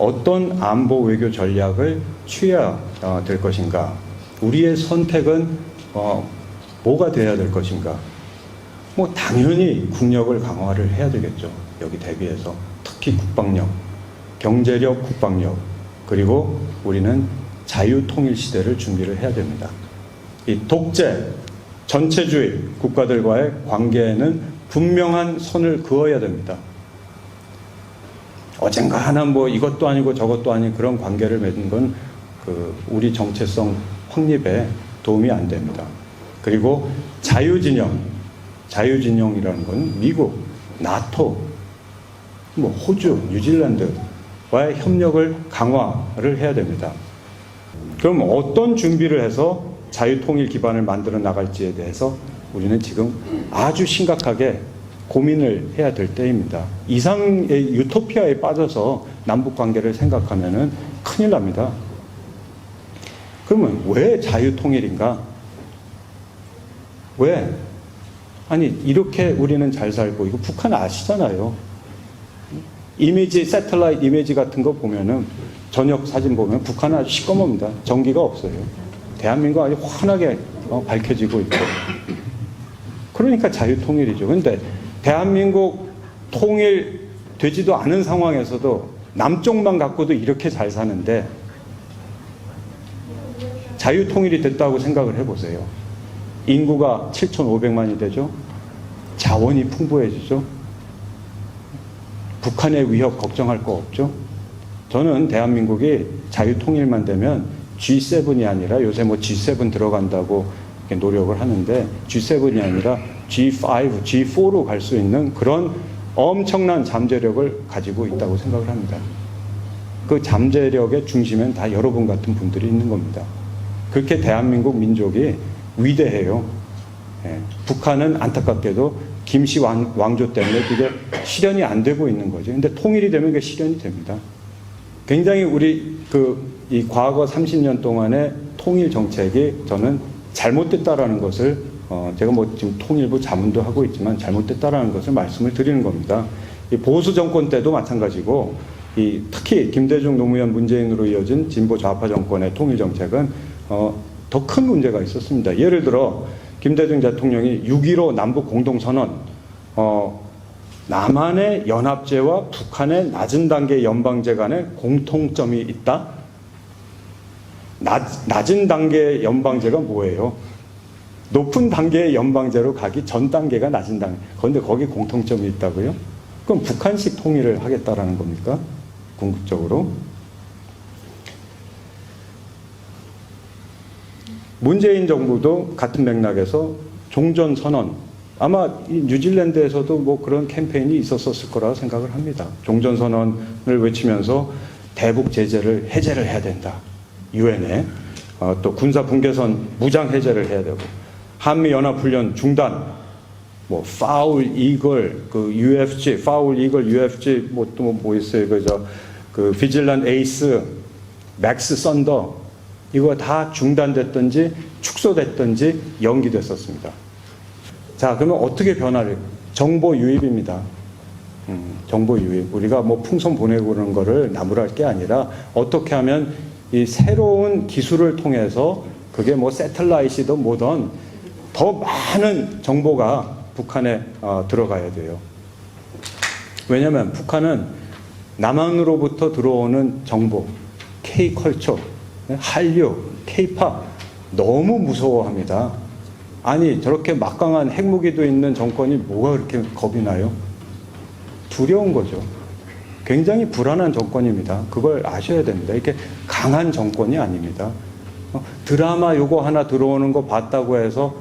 어떤 안보 외교 전략을 취해야 될 것인가? 우리의 선택은 뭐가 돼야 될 것인가? 뭐 당연히 국력을 강화를 해야 되겠죠. 여기 대비해서 특히 국방력, 경제력, 국방력, 그리고 우리는 자유통일 시대를 준비를 해야 됩니다. 이 독재, 전체주의 국가들과의 관계에는 분명한 선을 그어야 됩니다. 어젠가 하나 뭐 이것도 아니고 저것도 아닌 그런 관계를 맺는 건 우리 정체성 확립에 도움이 안 됩니다. 그리고 자유진영이라는 건 미국, 나토, 뭐 호주, 뉴질랜드와의 협력을 강화를 해야 됩니다. 그럼 어떤 준비를 해서 자유통일 기반을 만들어 나갈지에 대해서 우리는 지금 아주 심각하게 고민을 해야 될 때입니다. 이상의 유토피아에 빠져서 남북관계를 생각하면은 큰일 납니다. 그러면 왜 자유통일인가? 왜? 아니 이렇게 우리는 잘 살고 이거 북한 아시잖아요. 이미지, 새틀라이트 이미지 같은 거 보면은 저녁 사진 보면 북한은 아주 시꺼멉니다. 전기가 없어요. 대한민국 아주 환하게 밝혀지고 있고. 그러니까 자유통일이죠. 근데 대한민국 통일되지도 않은 상황에서도 남쪽만 갖고도 이렇게 잘 사는데 자유통일이 됐다고 생각을 해보세요. 인구가 7,500만이 되죠. 자원이 풍부해지죠. 북한의 위협 걱정할 거 없죠. 저는 대한민국이 자유통일만 되면 G7이 아니라 요새 뭐 G7 들어간다고 노력을 하는데 G7이 아니라 G5, G4로 갈 수 있는 그런 엄청난 잠재력을 가지고 있다고 생각을 합니다. 그 잠재력의 중심엔 다 여러분 같은 분들이 있는 겁니다. 그렇게 대한민국 민족이 위대해요. 예. 북한은 안타깝게도 김씨 왕조 때문에 그게 실현이 안 되고 있는 거죠. 근데 통일이 되면 그게 실현이 됩니다. 굉장히 우리 이 과거 30년 동안의 통일 정책이 저는 잘못됐다라는 것을 제가 뭐 지금 통일부 자문도 하고 있지만 잘못됐다라는 것을 말씀을 드리는 겁니다. 이 보수 정권 때도 마찬가지고 특히 김대중 노무현 문재인으로 이어진 진보 좌파 정권의 통일 정책은 더 큰 문제가 있었습니다. 예를 들어 김대중 대통령이 6.15 남북 공동선언 남한의 연합제와 북한의 낮은 단계 연방제 간에 공통점이 있다? 낮은 단계 연방제가 뭐예요? 높은 단계의 연방제로 가기 전 단계가 낮은 단계. 그런데 거기 공통점이 있다고요? 그럼 북한식 통일을 하겠다라는 겁니까? 궁극적으로. 문재인 정부도 같은 맥락에서 종전선언, 아마 뉴질랜드에서도 뭐 그런 캠페인이 있었을 거라고 생각을 합니다. 종전선언을 외치면서 대북 제재를 해제를 해야 된다. 유엔에. 또 군사분계선 무장 해제를 해야 되고, 한미연합훈련 중단, 뭐 파울 이글, UFC, 파울 이글 UFC, 뭐 있어요. 비질란 에이스, 맥스 썬더, 이거 다 중단됐든지 축소됐든지 연기됐었습니다. 자, 그러면 어떻게 변화를? 정보 유입입니다. 정보 유입. 우리가 뭐 풍선 보내고 그러는 거를 나무랄 게 아니라 어떻게 하면 이 새로운 기술을 통해서 그게 뭐 새틀라이트든 뭐든 더 많은 정보가 북한에 들어가야 돼요. 왜냐하면 북한은 남한으로부터 들어오는 정보, K컬처, 한류, K팝 너무 무서워합니다. 아니 저렇게 막강한 핵무기도 있는 정권이 뭐가 그렇게 겁이 나요? 두려운 거죠. 굉장히 불안한 정권입니다. 그걸 아셔야 됩니다. 이렇게 강한 정권이 아닙니다. 드라마 요거 하나 들어오는 거 봤다고 해서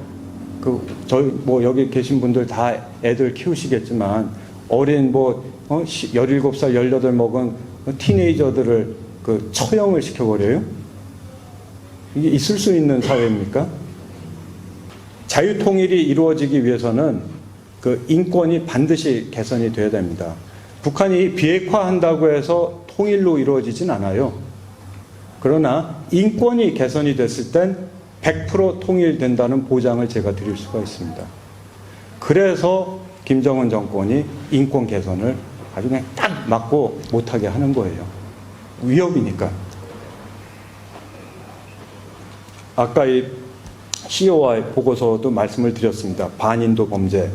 저희 뭐 여기 계신 분들 다 애들 키우시겠지만 어린 17살, 18 먹은 티네이저들을 처형을 시켜버려요? 이게 있을 수 있는 사회입니까? 자유통일이 이루어지기 위해서는 인권이 반드시 개선이 돼야 됩니다. 북한이 비핵화한다고 해서 통일로 이루어지진 않아요. 그러나 인권이 개선이 됐을 땐 100% 통일된다는 보장을 제가 드릴 수가 있습니다. 그래서 김정은 정권이 인권 개선을 아주 그냥 딱 맞고 못하게 하는 거예요. 위협이니까. 아까 이 COI 보고서도 말씀을 드렸습니다. 반인도 범죄를.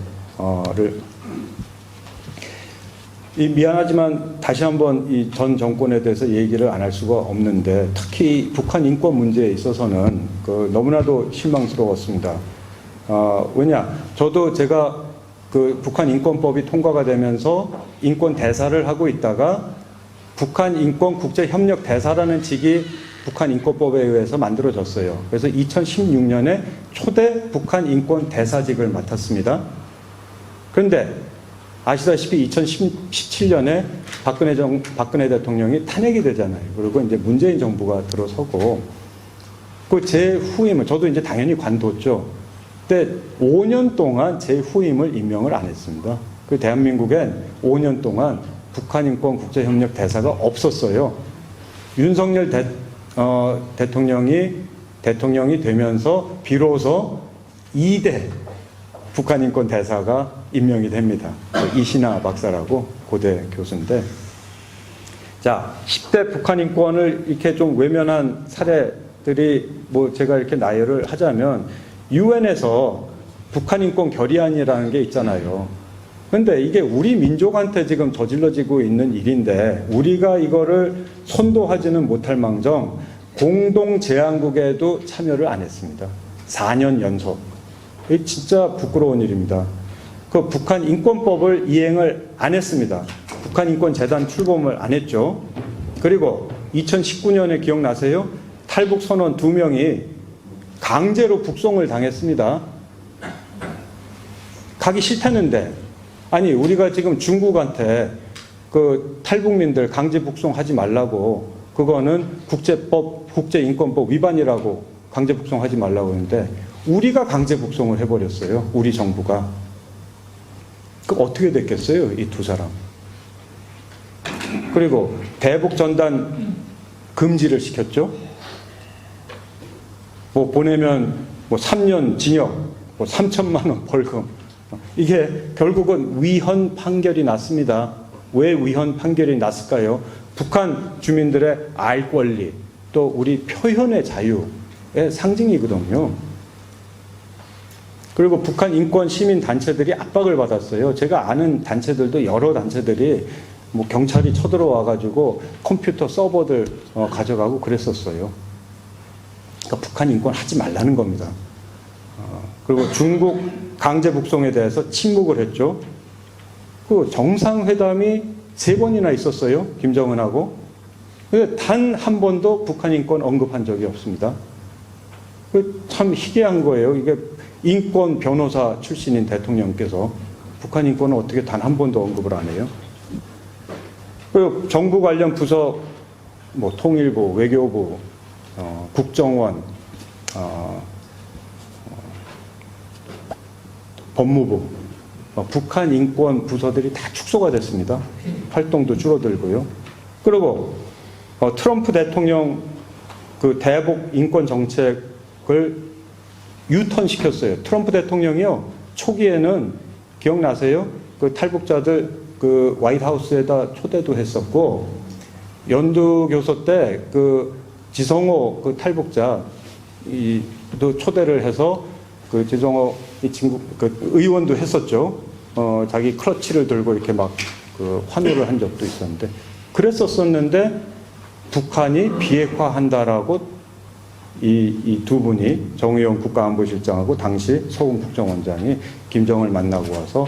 미안하지만 다시 한번 이 전 정권에 대해서 얘기를 안 할 수가 없는데, 특히 북한 인권 문제에 있어서는 너무나도 실망스러웠습니다. 왜냐, 저도 제가 북한 인권법이 통과가 되면서 인권 대사를 하고 있다가 북한 인권 국제협력 대사라는 직이 북한 인권법에 의해서 만들어졌어요. 그래서 2016년에 초대 북한 인권 대사직을 맡았습니다. 그런데 아시다시피 2017년에 박근혜 대통령이 탄핵이 되잖아요. 그리고 이제 문재인 정부가 들어서고, 제 후임을, 저도 이제 당연히 관뒀죠. 근데 5년 동안 제 후임을 임명을 안 했습니다. 대한민국엔 5년 동안 북한인권 국제협력 대사가 없었어요. 윤석열 대통령이 되면서 비로소 2대 북한인권 대사가 임명이 됩니다. 이신하 박사라고 고대 교수인데, 자, 10대 북한인권을 이렇게 좀 외면한 사례들이 제가 이렇게 나열을 하자면, 유엔에서 북한인권 결의안이라는 게 있잖아요. 근데 이게 우리 민족한테 지금 저질러지고 있는 일인데, 우리가 이거를 선도하지는 못할 망정 공동 제안국에도 참여를 안 했습니다. 4년 연속. 이게 진짜 부끄러운 일입니다. 북한 인권법을 이행을 안 했습니다. 북한 인권재단 출범을 안 했죠. 그리고 2019년에 기억나세요? 탈북 선원 2명이 강제로 북송을 당했습니다. 가기 싫다는데, 아니 우리가 지금 중국한테 탈북민들 강제 북송하지 말라고, 그거는 국제법, 국제인권법 위반이라고 강제 북송하지 말라고 하는데 우리가 강제 북송을 해버렸어요. 우리 정부가. 그럼 어떻게 됐겠어요? 이 두 사람. 그리고 대북 전단 금지를 시켰죠. 보내면 3년 징역, 3천만 원 벌금. 이게 결국은 위헌 판결이 났습니다. 왜 위헌 판결이 났을까요? 북한 주민들의 알 권리, 또 우리 표현의 자유의 상징이거든요. 그리고 북한 인권 시민 단체들이 압박을 받았어요. 제가 아는 단체들도 여러 단체들이 경찰이 쳐들어와가지고 컴퓨터 서버들 가져가고 그랬었어요. 그러니까 북한 인권 하지 말라는 겁니다. 그리고 중국 강제 북송에 대해서 침묵을 했죠. 정상회담이 3번이나 있었어요. 김정은하고. 단 한 번도 북한 인권 언급한 적이 없습니다. 참 희귀한 거예요. 이게 인권 변호사 출신인 대통령께서 북한 인권은 어떻게 단 한 번도 언급을 안 해요? 그리고 정부 관련 부서, 통일부, 외교부, 국정원, 법무부, 북한 인권 부서들이 다 축소가 됐습니다. 활동도 줄어들고요. 그리고 트럼프 대통령 대북 인권 정책을 유턴시켰어요. 트럼프 대통령이요, 초기에는 기억나세요? 탈북자들 화이트하우스에다 초대도 했었고, 연두교소 때 지성호 탈북자 또 초대를 해서 지성호 이 친구 의원도 했었죠. 자기 클러치를 들고 이렇게 환호를 한 적도 있었는데, 그랬었었는데 북한이 비핵화한다라고 이 두 분이, 정의용 국가안보실장하고 당시 서훈 국정원장이 김정을 만나고 와서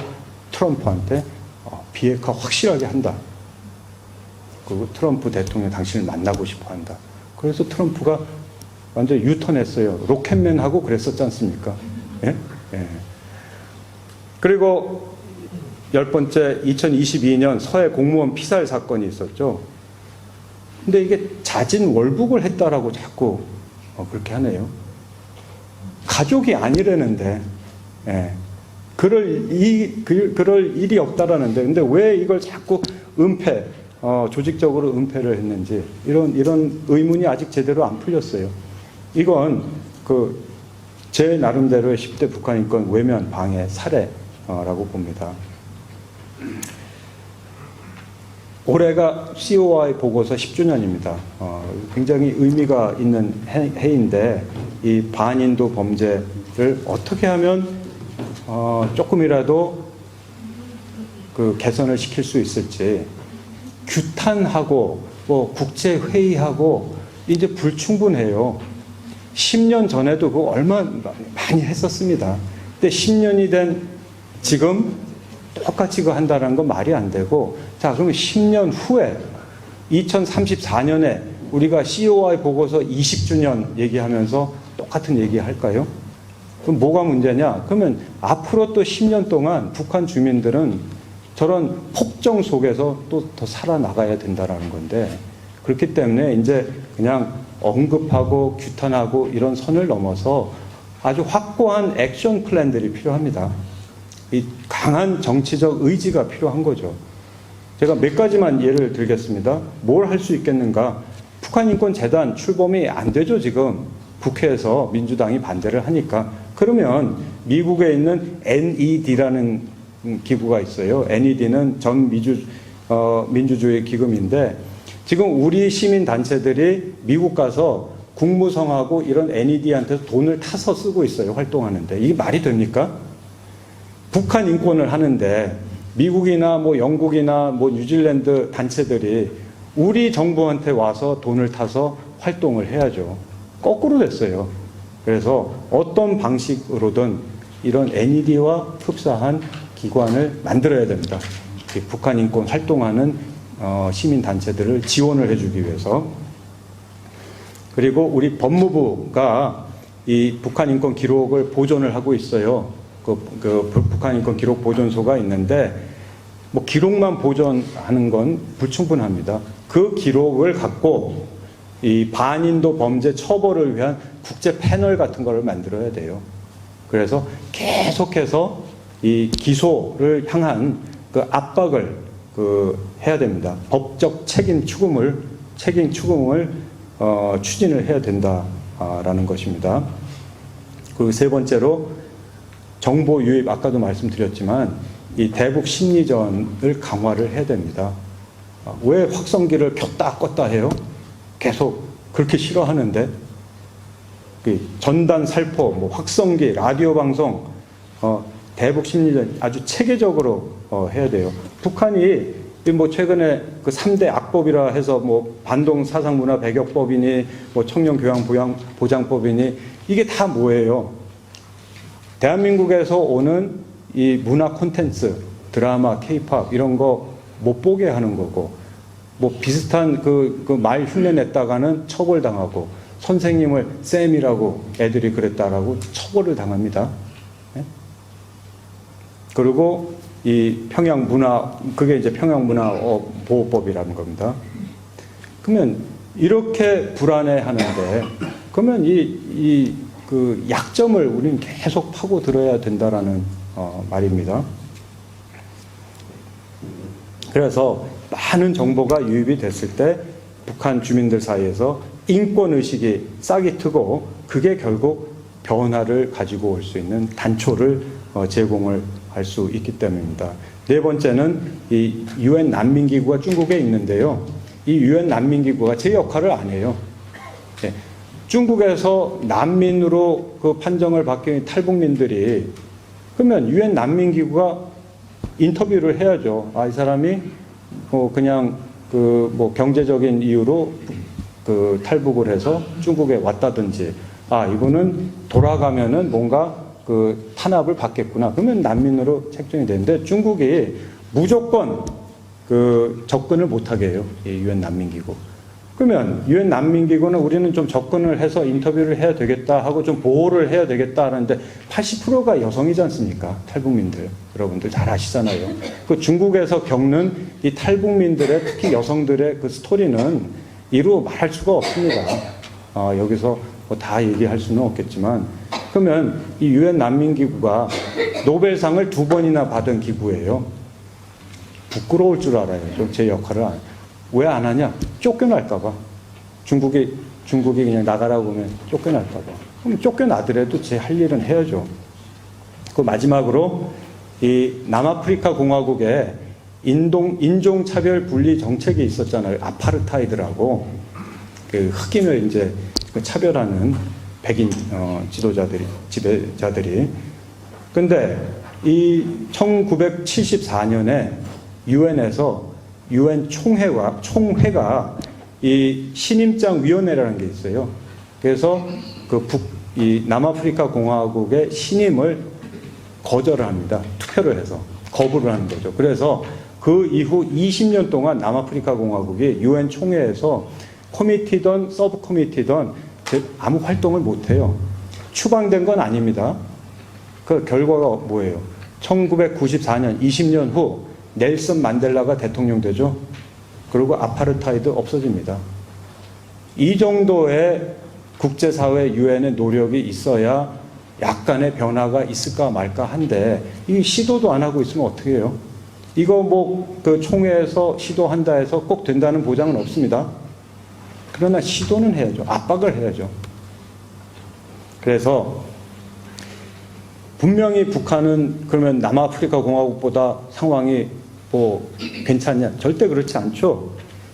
트럼프한테 비핵화 확실하게 한다. 그리고 트럼프 대통령 당신을 만나고 싶어 한다. 그래서 트럼프가 완전 유턴했어요. 로켓맨하고 그랬었지 않습니까? 예? 예. 그리고 10번째, 2022년 서해 공무원 피살 사건이 있었죠. 근데 이게 자진 월북을 했다라고 자꾸 그렇게 하네요. 가족이 아니라는데, 예. 그럴 일이 없다라는데, 근데 왜 이걸 자꾸 은폐, 조직적으로 은폐를 했는지, 이런 의문이 아직 제대로 안 풀렸어요. 이건 제 나름대로의 10대 북한 인권 외면 방해 사례라고 봅니다. 올해가 COI 보고서 10주년입니다. 굉장히 의미가 있는 해인데 이 반인도 범죄를 어떻게 하면 조금이라도 그 개선을 시킬 수 있을지, 규탄하고 뭐 국제 회의하고 이제 불충분해요. 10년 전에도 그거 얼마 많이 했었습니다. 근데 10년이 된 지금 똑같이 그거 한다는 건 말이 안 되고, 자, 그러면 10년 후에 2034년에 우리가 COI 보고서 20주년 얘기하면서 똑같은 얘기 할까요? 그럼 뭐가 문제냐? 그러면 앞으로 또 10년 동안 북한 주민들은 저런 폭정 속에서 또 더 살아나가야 된다라는 건데, 그렇기 때문에 이제 그냥 언급하고 규탄하고 이런 선을 넘어서 아주 확고한 액션 플랜들이 필요합니다. 이 강한 정치적 의지가 필요한 거죠. 제가 몇 가지만 예를 들겠습니다. 뭘 할 수 있겠는가? 북한인권재단 출범이 안 되죠, 지금. 국회에서 민주당이 반대를 하니까. 그러면 미국에 있는 NED라는 기구가 있어요. NED는 전 민주주의 기금인데, 지금 우리 시민단체들이 미국 가서 국무성하고 이런 NED한테서 돈을 타서 쓰고 있어요, 활동하는데. 이게 말이 됩니까? 북한 인권을 하는데 미국이나 뭐 영국이나 뭐 뉴질랜드 단체들이 우리 정부한테 와서 돈을 타서 활동을 해야죠. 거꾸로 됐어요. 그래서 어떤 방식으로든 이런 NED와 흡사한 기관을 만들어야 됩니다. 북한 인권 활동하는 시민단체들을 지원을 해주기 위해서. 그리고 우리 법무부가 이 북한 인권 기록을 보존을 하고 있어요. 그 북한 인권 기록 보존소가 있는데, 뭐 기록만 보존하는 건 불충분합니다. 그 기록을 갖고 이 반인도 범죄 처벌을 위한 국제 패널 같은 거를 만들어야 돼요. 그래서 계속해서 이 기소를 향한 그 압박을 해야 됩니다. 법적 책임 추궁을 추진을 해야 된다라는 것입니다. 그리고 세 번째로 정보 유입, 아까도 말씀드렸지만 이 대북 심리전을 강화를 해야 됩니다. 왜 확성기를 켰다 껐다 해요? 계속 그렇게 싫어하는데. 전단 살포, 뭐 확성기, 라디오 방송, 대북 심리전 아주 체계적으로 해야 돼요. 북한이 뭐 최근에 그 3대 악법이라 해서 뭐 반동 사상 문화 배격법이니 뭐 청년 교양 보장법이니 이게 다 뭐예요? 대한민국에서 오는 이 문화 콘텐츠, 드라마, 케이팝 이런 거 못 보게 하는 거고, 뭐 비슷한 그 말 흉내 냈다가는 처벌당하고, 선생님을 쌤이라고 애들이 그랬다라고 처벌을 당합니다. 네? 그리고 이 평양 문화, 그게 이제 평양 문화 보호법이라는 겁니다. 그러면 이렇게 불안해 하는데, 그러면 그 약점을 우리는 계속 파고 들어야 된다라는 말입니다. 그래서 많은 정보가 유입이 됐을 때 북한 주민들 사이에서 인권의식이 싹이 트고, 그게 결국 변화를 가지고 올 수 있는 단초를 제공을 할 수 있기 때문입니다. 네 번째는 이 UN 난민기구가 중국에 있는데요. 이 UN 난민기구가 제 역할을 안 해요. 네. 중국에서 난민으로 그 판정을 받게 탈북민들이, 그러면 UN 난민기구가 인터뷰를 해야죠. 이 사람이 그냥 뭐 경제적인 이유로 탈북을 해서 중국에 왔다든지, 이거는 돌아가면은 뭔가 그 탄압을 받겠구나. 그러면 난민으로 책정이 되는데, 중국이 무조건 접근을 못하게 해요. 이 UN 난민기구. 그러면 UN 난민기구는 우리는 좀 접근을 해서 인터뷰를 해야 되겠다 하고 좀 보호를 해야 되겠다 하는데, 80%가 여성이지 않습니까? 탈북민들. 여러분들 잘 아시잖아요. 그 중국에서 겪는 이 탈북민들의, 특히 여성들의 그 스토리는 이루 말할 수가 없습니다. 여기서 뭐 다 얘기할 수는 없겠지만, 그러면 이 UN 난민기구가 노벨상을 2번이나 받은 기구예요. 부끄러울 줄 알아요. 제 역할을 왜 안 하냐? 쫓겨날까봐. 중국이 그냥 나가라고 하면 쫓겨날까봐. 그럼 쫓겨나더라도 제 할 일은 해야죠. 그 마지막으로 이 남아프리카 공화국에 인종차별 분리 정책이 있었잖아요. 아파르타이드라고. 그 흑인을 이제 차별하는 백인 지배자들이. 근데 이 1974년에 유엔에서 유엔 총회가 이 신임장 위원회라는 게 있어요. 그래서 이 남아프리카 공화국의 신임을 거절을 합니다. 투표를 해서 거부를 하는 거죠. 그래서 그 이후 20년 동안 남아프리카 공화국이 유엔 총회에서 커미티든 서브 커미티든 아무 활동을 못 해요. 추방된 건 아닙니다. 그 결과가 뭐예요? 1994년 20년 후 넬슨 만델라가 대통령 되죠. 그리고 아파르타이드 없어집니다. 이 정도의 국제사회 유엔의 노력이 있어야 약간의 변화가 있을까 말까 한데 이 시도도 안 하고 있으면 어떻게 해요? 이거 뭐 그 총회에서 시도한다 해서 꼭 된다는 보장은 없습니다. 그러나 시도는 해야죠. 압박을 해야죠. 그래서 분명히 북한은 그러면 남아프리카 공화국보다 상황이 뭐 괜찮냐? 절대 그렇지 않죠.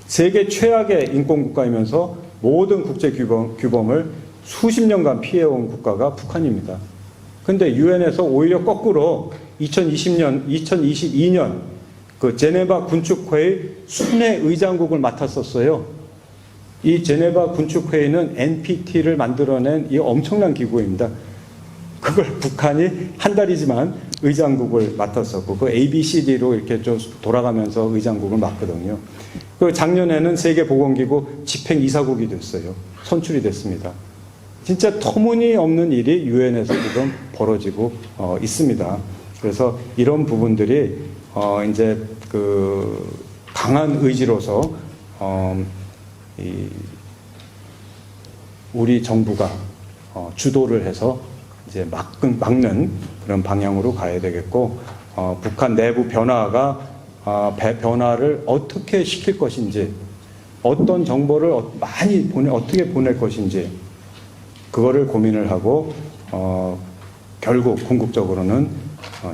세계 최악의 인권국가이면서 모든 국제 규범을 수십 년간 피해온 국가가 북한입니다. 근데 유엔에서 오히려 거꾸로 2022년 그 제네바 군축회의 순회 의장국을 맡았었어요. 이 제네바 군축회의는 NPT를 만들어낸 이 엄청난 기구입니다. 그걸 북한이 한 달이지만 의장국을 맡았었고, 그 ABCD로 이렇게 좀 돌아가면서 의장국을 맡거든요. 그 작년에는 세계보건기구 집행이사국이 됐어요. 선출이 됐습니다. 진짜 터무니없는 일이 유엔에서 지금 벌어지고 있습니다. 그래서 이런 부분들이 이제 그 강한 의지로서 우리 정부가 주도를 해서 이제 막는 그런 방향으로 가야 되겠고, 북한 내부 변화를 어떻게 시킬 것인지, 어떤 정보를 어떻게 보낼 것인지, 그거를 고민을 하고, 결국 궁극적으로는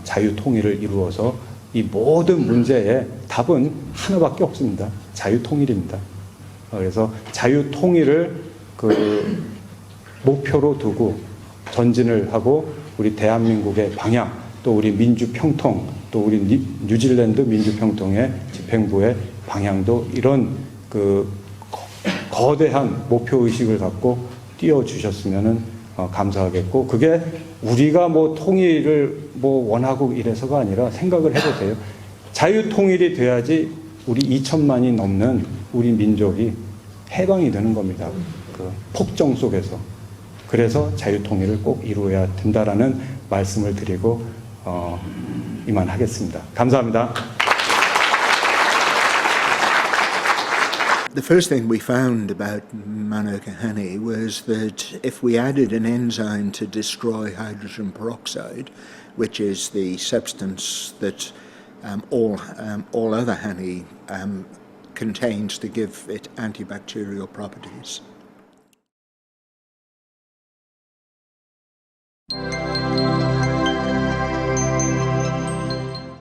자유통일을 이루어서 이 모든 문제의 답은 하나밖에 없습니다. 자유통일입니다. 그래서 자유통일을 그 목표로 두고 전진을 하고, 우리 대한민국의 방향, 또 우리 민주평통, 또 우리 뉴질랜드 민주평통의 집행부의 방향도 이런 그 거대한 목표의식을 갖고 띄워주셨으면 감사하겠고, 그게 우리가 뭐 통일을 뭐 원하고 이래서가 아니라 생각을 해보세요. 자유통일이 돼야지 우리 2천만이 넘는 우리 민족이 해방이 되는 겁니다. 그 폭정 속에서. 그래서 자유통일을 꼭 이루어야 된다라는 말씀을 드리고 이만하겠습니다. 감사합니다. The first thing we found about Manuka was that if we added an enzyme to destroy hydrogen peroxide, which is the substance that all other honey contains to give it antibacterial properties.